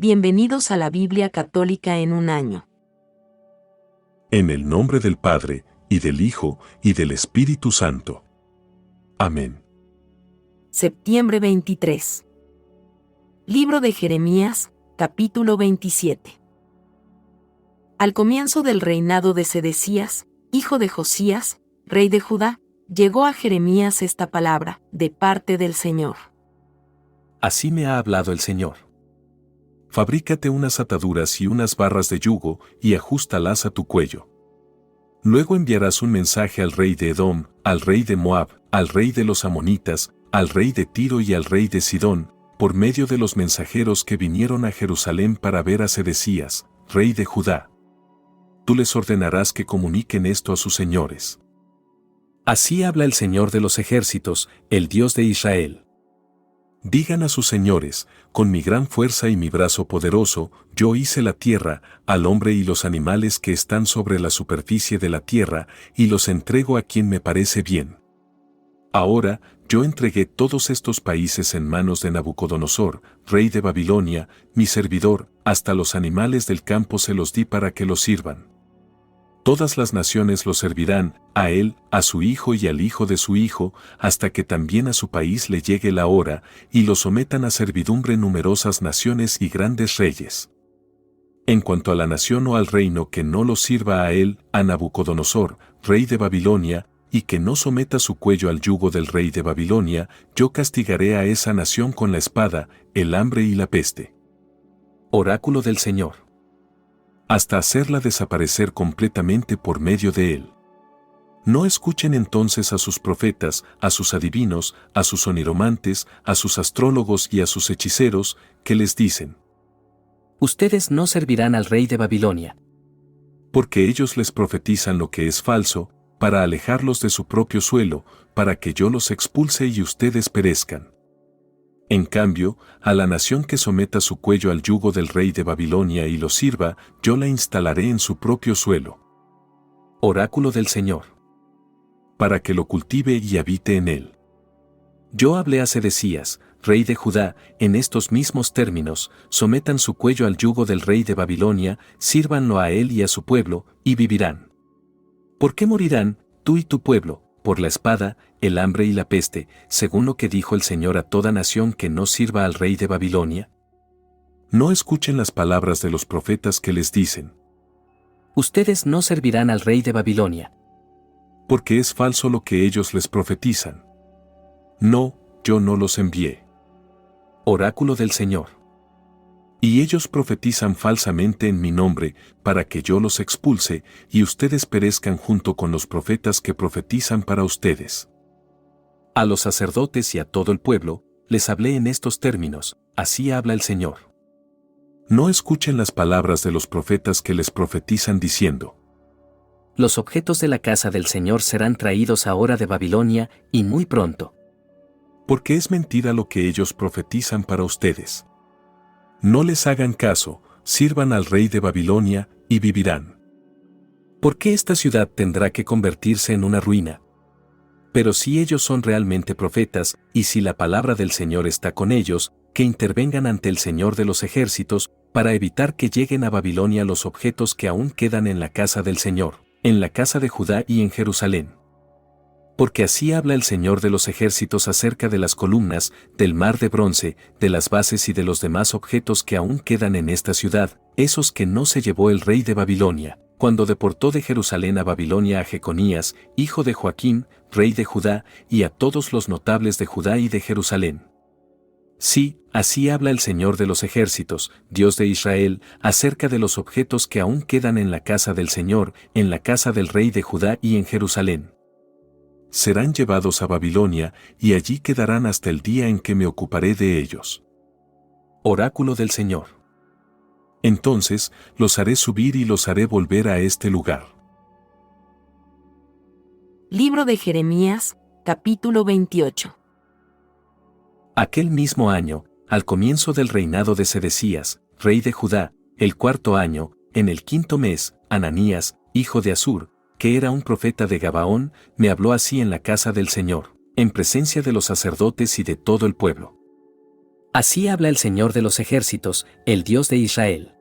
Bienvenidos a la Biblia Católica en un año. En el nombre del Padre, y del Hijo, y del Espíritu Santo. Amén. Septiembre 23. Libro de Jeremías, capítulo 27. Al comienzo del reinado de Sedecías, hijo de Josías, rey de Judá, llegó a Jeremías esta palabra, de parte del Señor. Así me ha hablado el Señor. Fabrícate unas ataduras y unas barras de yugo, y ajustalas a tu cuello. Luego enviarás un mensaje al rey de Edom, al rey de Moab, al rey de los amonitas, al rey de Tiro y al rey de Sidón, por medio de los mensajeros que vinieron a Jerusalén para ver a Sedecías, rey de Judá. Tú les ordenarás que comuniquen esto a sus señores. Así habla el Señor de los ejércitos, el Dios de Israel. Digan a sus señores, con mi gran fuerza y mi brazo poderoso, yo hice la tierra, al hombre y los animales que están sobre la superficie de la tierra, y los entrego a quien me parece bien. Ahora, yo entregué todos estos países en manos de Nabucodonosor, rey de Babilonia, mi servidor, hasta los animales del campo se los di para que los sirvan. Todas las naciones lo servirán, a él, a su hijo y al hijo de su hijo, hasta que también a su país le llegue la hora, y lo sometan a servidumbre numerosas naciones y grandes reyes. En cuanto a la nación o al reino que no lo sirva a él, a Nabucodonosor, rey de Babilonia, y que no someta su cuello al yugo del rey de Babilonia, yo castigaré a esa nación con la espada, el hambre y la peste. Oráculo del Señor. Hasta hacerla desaparecer completamente por medio de él. No escuchen entonces a sus profetas, a sus adivinos, a sus oniromantes, a sus astrólogos y a sus hechiceros, que les dicen: Ustedes no servirán al rey de Babilonia. Porque ellos les profetizan lo que es falso, para alejarlos de su propio suelo, para que yo los expulse y ustedes perezcan. En cambio, a la nación que someta su cuello al yugo del rey de Babilonia y lo sirva, yo la instalaré en su propio suelo. Oráculo del Señor. Para que lo cultive y habite en él. Yo hablé a Sedecías, rey de Judá, en estos mismos términos: sometan su cuello al yugo del rey de Babilonia, sírvanlo a él y a su pueblo, y vivirán. ¿Por qué morirán, tú y tu pueblo? Por la espada, el hambre y la peste, según lo que dijo el Señor a toda nación que no sirva al rey de Babilonia. No escuchen las palabras de los profetas que les dicen: Ustedes no servirán al rey de Babilonia. Porque es falso lo que ellos les profetizan. No, yo no los envié. Oráculo del Señor. Y ellos profetizan falsamente en mi nombre, para que yo los expulse, y ustedes perezcan junto con los profetas que profetizan para ustedes. A los sacerdotes y a todo el pueblo, les hablé en estos términos: así habla el Señor. No escuchen las palabras de los profetas que les profetizan diciendo: Los objetos de la casa del Señor serán traídos ahora de Babilonia, y muy pronto. Porque es mentira lo que ellos profetizan para ustedes. No les hagan caso, sirvan al rey de Babilonia, y vivirán. ¿Por qué esta ciudad tendrá que convertirse en una ruina? Pero si ellos son realmente profetas, y si la palabra del Señor está con ellos, que intervengan ante el Señor de los ejércitos, para evitar que lleguen a Babilonia los objetos que aún quedan en la casa del Señor, en la casa de Judá y en Jerusalén. Porque así habla el Señor de los ejércitos acerca de las columnas, del mar de bronce, de las bases y de los demás objetos que aún quedan en esta ciudad, esos que no se llevó el rey de Babilonia, cuando deportó de Jerusalén a Babilonia a Jeconías, hijo de Joaquín, rey de Judá, y a todos los notables de Judá y de Jerusalén. Sí, así habla el Señor de los ejércitos, Dios de Israel, acerca de los objetos que aún quedan en la casa del Señor, en la casa del rey de Judá y en Jerusalén. Serán llevados a Babilonia, y allí quedarán hasta el día en que me ocuparé de ellos. Oráculo del Señor. Entonces, los haré subir y los haré volver a este lugar. Libro de Jeremías, capítulo 28. Aquel mismo año, al comienzo del reinado de Sedecías, rey de Judá, el cuarto año, en el quinto mes, Ananías, hijo de Azur, que era un profeta de Gabaón, me habló así en la casa del Señor, en presencia de los sacerdotes y de todo el pueblo. Así habla el Señor de los ejércitos, el Dios de Israel.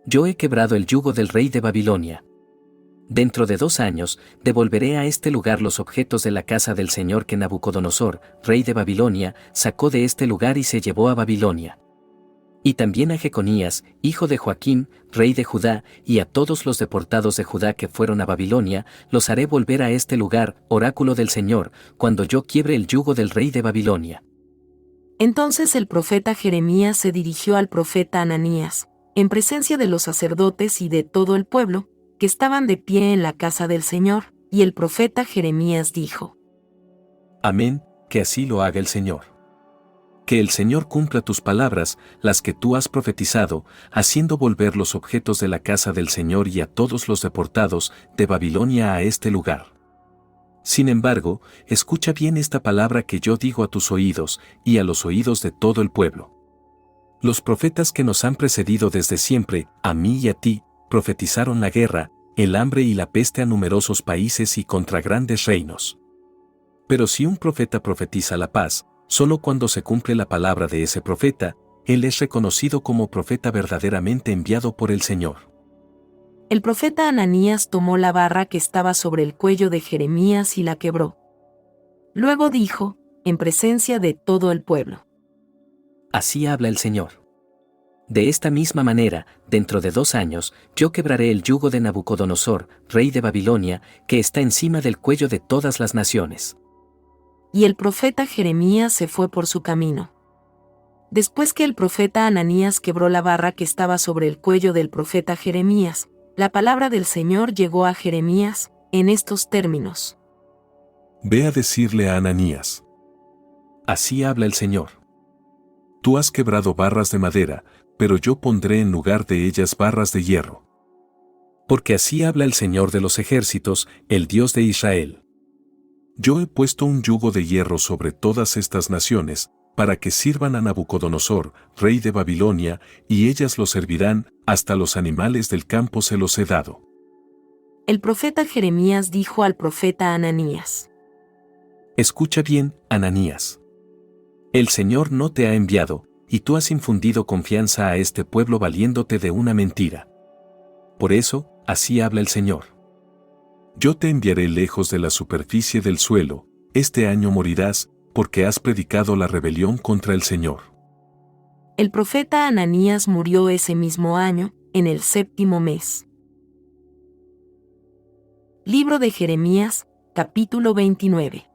Yo he quebrado el yugo del rey de Babilonia. Dentro de 2 años, devolveré a este lugar los objetos de la casa del Señor que Nabucodonosor, rey de Babilonia, sacó de este lugar y se llevó a Babilonia. Y también a Jeconías, hijo de Joaquín, rey de Judá, y a todos los deportados de Judá que fueron a Babilonia, los haré volver a este lugar, oráculo del Señor, cuando yo quiebre el yugo del rey de Babilonia. Entonces el profeta Jeremías se dirigió al profeta Ananías, en presencia de los sacerdotes y de todo el pueblo, que estaban de pie en la casa del Señor, y el profeta Jeremías dijo: Amén, que así lo haga el Señor. Que el Señor cumpla tus palabras, las que tú has profetizado, haciendo volver los objetos de la casa del Señor y a todos los deportados de Babilonia a este lugar. Sin embargo, escucha bien esta palabra que yo digo a tus oídos y a los oídos de todo el pueblo. Los profetas que nos han precedido desde siempre, a mí y a ti, profetizaron la guerra, el hambre y la peste a numerosos países y contra grandes reinos. Pero si un profeta profetiza la paz, solo cuando se cumple la palabra de ese profeta, él es reconocido como profeta verdaderamente enviado por el Señor. El profeta Ananías tomó la barra que estaba sobre el cuello de Jeremías y la quebró. Luego dijo, en presencia de todo el pueblo: Así habla el Señor. De esta misma manera, dentro de 2 años, yo quebraré el yugo de Nabucodonosor, rey de Babilonia, que está encima del cuello de todas las naciones. Y el profeta Jeremías se fue por su camino. Después que el profeta Ananías quebró la barra que estaba sobre el cuello del profeta Jeremías, la palabra del Señor llegó a Jeremías, en estos términos: Ve a decirle a Ananías. Así habla el Señor. Tú has quebrado barras de madera, pero yo pondré en lugar de ellas barras de hierro. Porque así habla el Señor de los ejércitos, el Dios de Israel. Yo he puesto un yugo de hierro sobre todas estas naciones, para que sirvan a Nabucodonosor, rey de Babilonia, y ellas lo servirán, hasta los animales del campo se los he dado. El profeta Jeremías dijo al profeta Ananías: Escucha bien, Ananías. El Señor no te ha enviado, y tú has infundido confianza a este pueblo valiéndote de una mentira. Por eso, así habla el Señor. Yo te enviaré lejos de la superficie del suelo, este año morirás, porque has predicado la rebelión contra el Señor. El profeta Ananías murió ese mismo año, en el 7º mes. Libro de Jeremías, capítulo 29.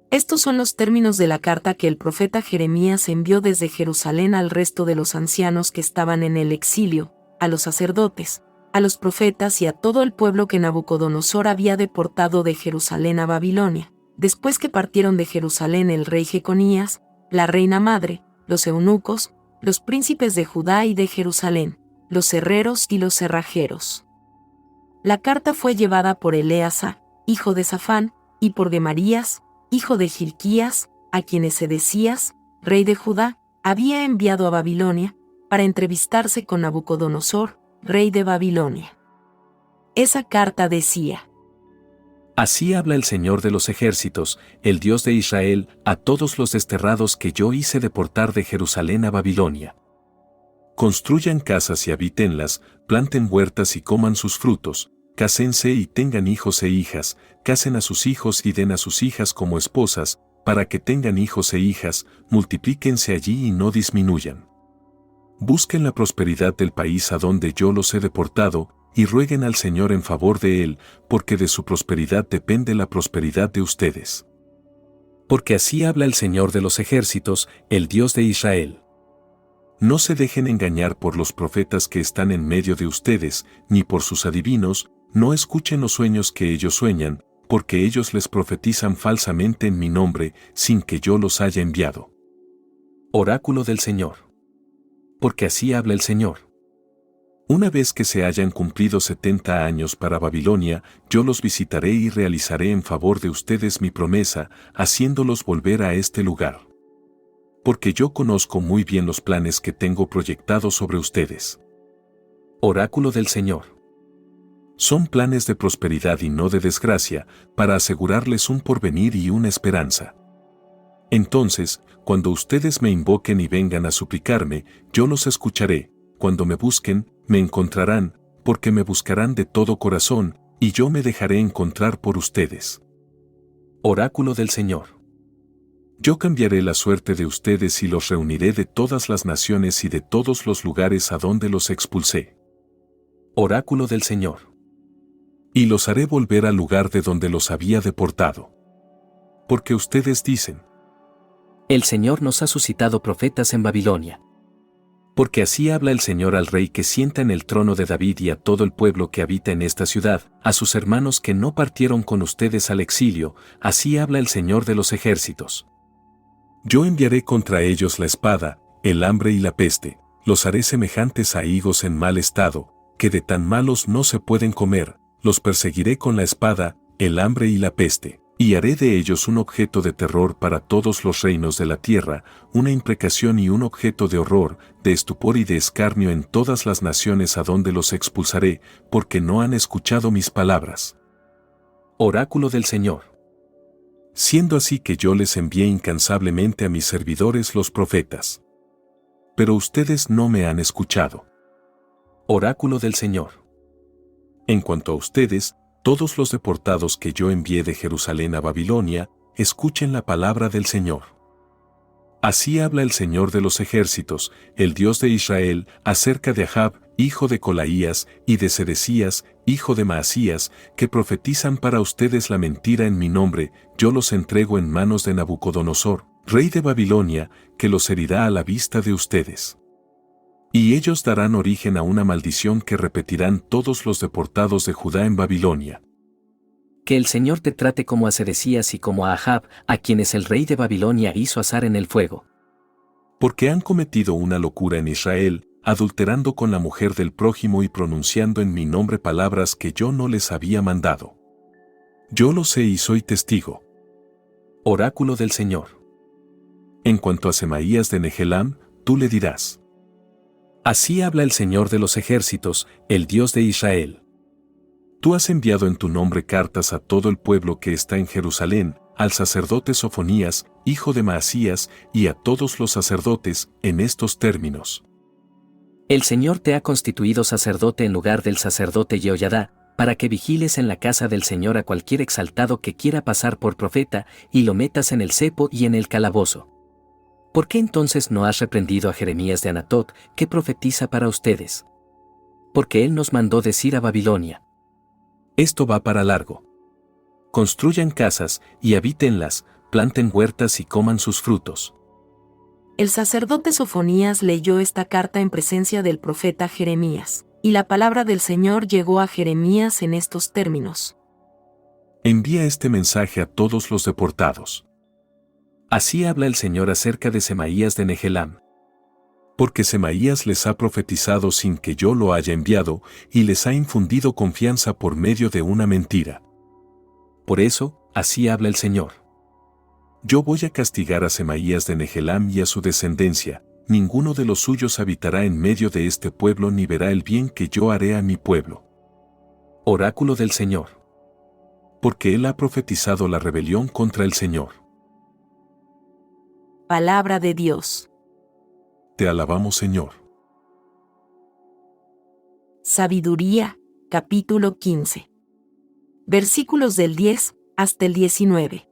Estos son los términos de la carta que el profeta Jeremías envió desde Jerusalén al resto de los ancianos que estaban en el exilio, a los sacerdotes, a los profetas y a todo el pueblo que Nabucodonosor había deportado de Jerusalén a Babilonia, después que partieron de Jerusalén el rey Jeconías, la reina madre, los eunucos, los príncipes de Judá y de Jerusalén, los herreros y los cerrajeros. La carta fue llevada por Eleazar, hijo de Safán, y por Gemarías, hijo de Hilquías, a quienes Sedecías, rey de Judá, había enviado a Babilonia, para entrevistarse con Nabucodonosor, rey de Babilonia. Esa carta decía: Así habla el Señor de los ejércitos, el Dios de Israel, a todos los desterrados que yo hice deportar de Jerusalén a Babilonia. Construyan casas y habítenlas, planten huertas y coman sus frutos, cásense y tengan hijos e hijas, casen a sus hijos y den a sus hijas como esposas, para que tengan hijos e hijas, multiplíquense allí y no disminuyan. Busquen la prosperidad del país a donde yo los he deportado, y rueguen al Señor en favor de él, porque de su prosperidad depende la prosperidad de ustedes. Porque así habla el Señor de los ejércitos, el Dios de Israel. No se dejen engañar por los profetas que están en medio de ustedes, ni por sus adivinos, no escuchen los sueños que ellos sueñan, porque ellos les profetizan falsamente en mi nombre, sin que yo los haya enviado. Oráculo del Señor. Porque así habla el Señor. Una vez que se hayan cumplido 70 años para Babilonia, yo los visitaré y realizaré en favor de ustedes mi promesa, haciéndolos volver a este lugar. Porque yo conozco muy bien los planes que tengo proyectados sobre ustedes. Oráculo del Señor. Son planes de prosperidad y no de desgracia, para asegurarles un porvenir y una esperanza. Entonces, cuando ustedes me invoquen y vengan a suplicarme, yo los escucharé, cuando me busquen, me encontrarán, porque me buscarán de todo corazón, y yo me dejaré encontrar por ustedes. Oráculo del Señor. Yo cambiaré la suerte de ustedes y los reuniré de todas las naciones y de todos los lugares a donde los expulsé. Oráculo del Señor. Y los haré volver al lugar de donde los había deportado. Porque ustedes dicen: El Señor nos ha suscitado profetas en Babilonia. Porque así habla el Señor al rey que sienta en el trono de David y a todo el pueblo que habita en esta ciudad, a sus hermanos que no partieron con ustedes al exilio, así habla el Señor de los ejércitos. Yo enviaré contra ellos la espada, el hambre y la peste, los haré semejantes a higos en mal estado, que de tan malos no se pueden comer, los perseguiré con la espada, el hambre y la peste, y haré de ellos un objeto de terror para todos los reinos de la tierra, una imprecación y un objeto de horror, de estupor y de escarnio en todas las naciones a donde los expulsaré, porque no han escuchado mis palabras. Oráculo del Señor. Siendo así que yo les envié incansablemente a mis servidores los profetas. Pero ustedes no me han escuchado. Oráculo del Señor. En cuanto a ustedes, todos los deportados que yo envié de Jerusalén a Babilonia, escuchen la palabra del Señor. Así habla el Señor de los ejércitos, el Dios de Israel, acerca de Ahab, hijo de Colaías, y de Sedecías, hijo de Maasías, que profetizan para ustedes la mentira en mi nombre. Yo los entrego en manos de Nabucodonosor, rey de Babilonia, que los herirá a la vista de ustedes. Y ellos darán origen a una maldición que repetirán todos los deportados de Judá en Babilonia. Que el Señor te trate como a Sedecías y como a Ahab, a quienes el rey de Babilonia hizo asar en el fuego. Porque han cometido una locura en Israel, adulterando con la mujer del prójimo y pronunciando en mi nombre palabras que yo no les había mandado. Yo lo sé y soy testigo. Oráculo del Señor. En cuanto a Semaías de Nehelam, tú le dirás: Así habla el Señor de los ejércitos, el Dios de Israel. Tú has enviado en tu nombre cartas a todo el pueblo que está en Jerusalén, al sacerdote Sofonías, hijo de Maasías, y a todos los sacerdotes, en estos términos. El Señor te ha constituido sacerdote en lugar del sacerdote Jehoiadá, para que vigiles en la casa del Señor a cualquier exaltado que quiera pasar por profeta, y lo metas en el cepo y en el calabozo. ¿Por qué entonces no has reprendido a Jeremías de Anatot, que profetiza para ustedes? Porque él nos mandó decir a Babilonia: Esto va para largo. Construyan casas, y habítenlas, planten huertas y coman sus frutos. El sacerdote Sofonías leyó esta carta en presencia del profeta Jeremías, y la palabra del Señor llegó a Jeremías en estos términos: Envía este mensaje a todos los deportados. Así habla el Señor acerca de Semaías de Nehelam. Porque Semaías les ha profetizado sin que yo lo haya enviado, y les ha infundido confianza por medio de una mentira. Por eso, así habla el Señor. Yo voy a castigar a Semaías de Nehelam y a su descendencia, ninguno de los suyos habitará en medio de este pueblo ni verá el bien que yo haré a mi pueblo. Oráculo del Señor. Porque él ha profetizado la rebelión contra el Señor. Palabra de Dios. Te alabamos, Señor. Sabiduría, capítulo 15. Versículos del 10 hasta el 19.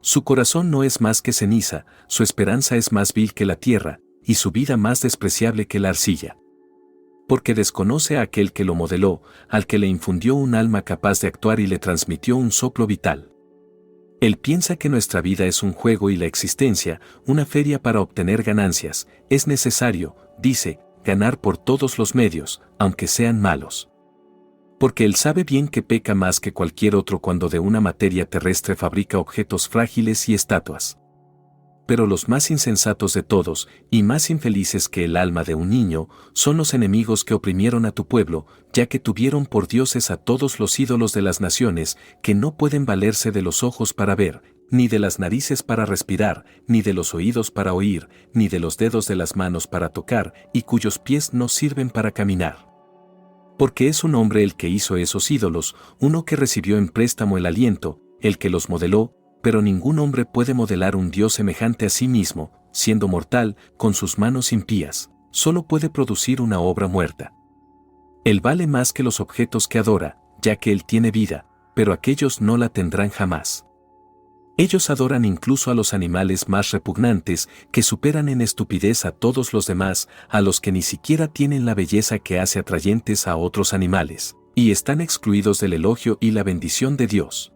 Su corazón no es más que ceniza, su esperanza es más vil que la tierra, y su vida más despreciable que la arcilla. Porque desconoce a aquel que lo modeló, al que le infundió un alma capaz de actuar y le transmitió un soplo vital. Él piensa que nuestra vida es un juego y la existencia, una feria para obtener ganancias. Es necesario, dice, ganar por todos los medios, aunque sean malos. Porque él sabe bien que peca más que cualquier otro cuando de una materia terrestre fabrica objetos frágiles y estatuas. Pero los más insensatos de todos, y más infelices que el alma de un niño, son los enemigos que oprimieron a tu pueblo, ya que tuvieron por dioses a todos los ídolos de las naciones, que no pueden valerse de los ojos para ver, ni de las narices para respirar, ni de los oídos para oír, ni de los dedos de las manos para tocar, y cuyos pies no sirven para caminar. Porque es un hombre el que hizo esos ídolos, uno que recibió en préstamo el aliento, el que los modeló, pero ningún hombre puede modelar un Dios semejante a sí mismo, siendo mortal, con sus manos impías, solo puede producir una obra muerta. Él vale más que los objetos que adora, ya que Él tiene vida, pero aquellos no la tendrán jamás. Ellos adoran incluso a los animales más repugnantes, que superan en estupidez a todos los demás, a los que ni siquiera tienen la belleza que hace atrayentes a otros animales, y están excluidos del elogio y la bendición de Dios.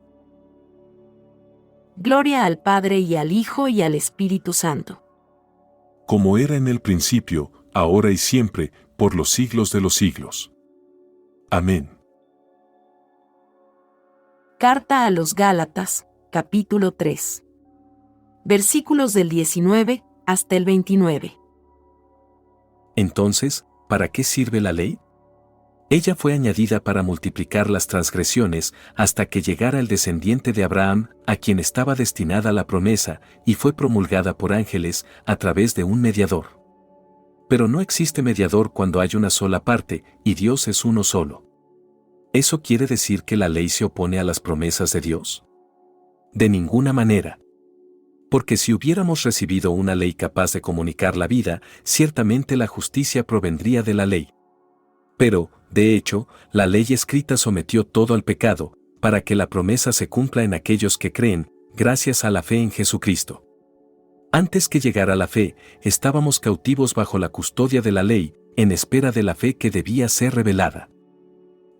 Gloria al Padre y al Hijo y al Espíritu Santo. Como era en el principio, ahora y siempre, por los siglos de los siglos. Amén. Carta a los Gálatas, capítulo 3. Versículos del 19 hasta el 29. Entonces, ¿para qué sirve la ley? Ella fue añadida para multiplicar las transgresiones hasta que llegara el descendiente de Abraham, a quien estaba destinada la promesa, y fue promulgada por ángeles a través de un mediador. Pero no existe mediador cuando hay una sola parte, y Dios es uno solo. ¿Eso quiere decir que la ley se opone a las promesas de Dios? De ninguna manera. Porque si hubiéramos recibido una ley capaz de comunicar la vida, ciertamente la justicia provendría de la ley. Pero, de hecho, la ley escrita sometió todo al pecado, para que la promesa se cumpla en aquellos que creen, gracias a la fe en Jesucristo. Antes que llegara la fe, estábamos cautivos bajo la custodia de la ley, en espera de la fe que debía ser revelada.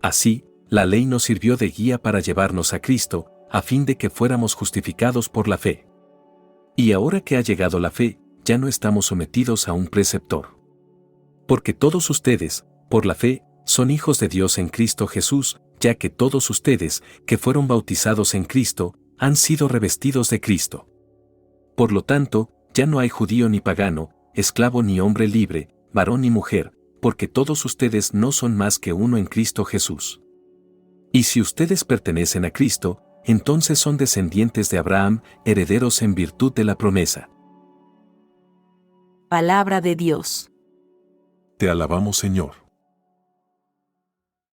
Así, la ley nos sirvió de guía para llevarnos a Cristo, a fin de que fuéramos justificados por la fe. Y ahora que ha llegado la fe, ya no estamos sometidos a un preceptor. Porque todos ustedes, por la fe, son hijos de Dios en Cristo Jesús, ya que todos ustedes, que fueron bautizados en Cristo, han sido revestidos de Cristo. Por lo tanto, ya no hay judío ni pagano, esclavo ni hombre libre, varón ni mujer, porque todos ustedes no son más que uno en Cristo Jesús. Y si ustedes pertenecen a Cristo, entonces son descendientes de Abraham, herederos en virtud de la promesa. Palabra de Dios. Te alabamos, Señor.